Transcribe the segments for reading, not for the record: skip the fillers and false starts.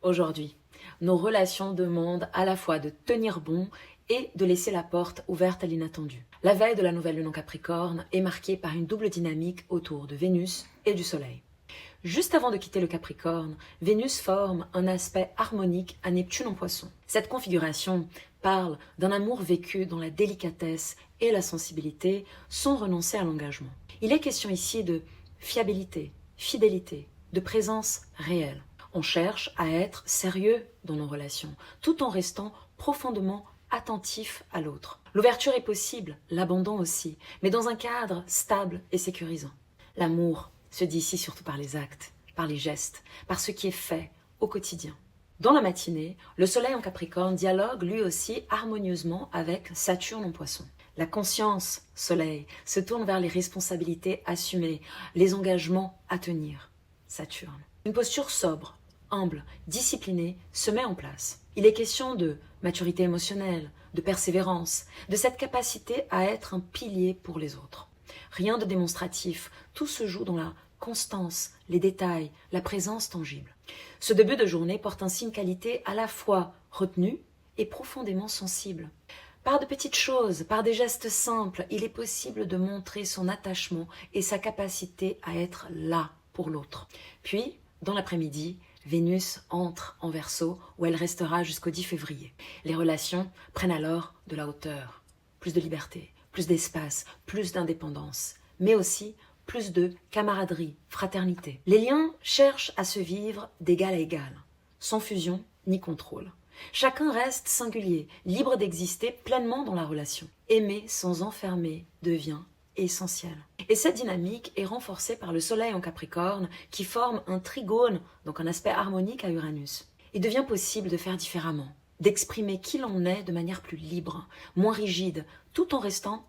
Aujourd'hui, nos relations demandent à la fois de tenir bon et de laisser la porte ouverte à l'inattendu. La veille de la nouvelle lune en Capricorne est marquée par une double dynamique autour de Vénus et du Soleil. Juste avant de quitter le Capricorne, Vénus forme un aspect harmonique à Neptune en Poisson. Cette configuration parle d'un amour vécu dans la délicatesse et la sensibilité sans renoncer à l'engagement. Il est question ici de fiabilité, fidélité, de présence réelle. On cherche à être sérieux dans nos relations, tout en restant profondément attentif à l'autre. L'ouverture est possible, l'abandon aussi, mais dans un cadre stable et sécurisant. L'amour se dit ici surtout par les actes, par les gestes, par ce qui est fait au quotidien. Dans la matinée, le Soleil en Capricorne dialogue lui aussi harmonieusement avec Saturne en Poisson. La conscience, Soleil, se tourne vers les responsabilités assumées, les engagements à tenir, Saturne. Une posture sobre, humble, disciplinée se met en place. Il est question de maturité émotionnelle, de persévérance, de cette capacité à être un pilier pour les autres. Rien de démonstratif, tout se joue dans la constance, les détails, la présence tangible. Ce début de journée porte ainsi une qualité à la fois retenue et profondément sensible. Par de petites choses, par des gestes simples, il est possible de montrer son attachement et sa capacité à être là pour l'autre. Puis, dans l'après-midi, Vénus entre en Verseau où elle restera jusqu'au 10 février. Les relations prennent alors de la hauteur, plus de liberté, plus d'espace, plus d'indépendance, mais aussi plus de camaraderie, fraternité. Les liens cherchent à se vivre d'égal à égal, sans fusion ni contrôle. Chacun reste singulier, libre d'exister pleinement dans la relation. Aimer sans enfermer devient essentiel. Et cette dynamique est renforcée par le Soleil en Capricorne qui forme un trigone, donc un aspect harmonique à Uranus. Il devient possible de faire différemment, d'exprimer qui l'on est de manière plus libre, moins rigide, tout en restant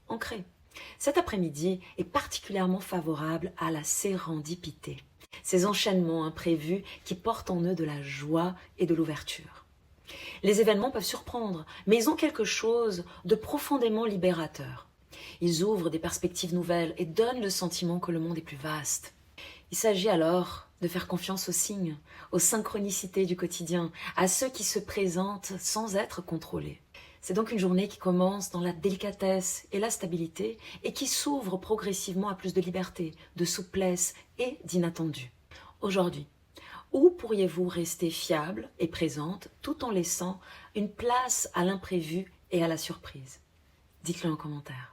ancré. Cet après-midi est particulièrement favorable à la sérendipité, ces enchaînements imprévus qui portent en eux de la joie et de l'ouverture. Les événements peuvent surprendre, mais ils ont quelque chose de profondément libérateur. Ils ouvrent des perspectives nouvelles et donnent le sentiment que le monde est plus vaste. Il s'agit alors de faire confiance aux signes, aux synchronicités du quotidien, à ceux qui se présentent sans être contrôlés. C'est donc une journée qui commence dans la délicatesse et la stabilité et qui s'ouvre progressivement à plus de liberté, de souplesse et d'inattendu. Aujourd'hui, où pourriez-vous rester fiable et présente tout en laissant une place à l'imprévu et à la surprise? Dites-le en commentaire.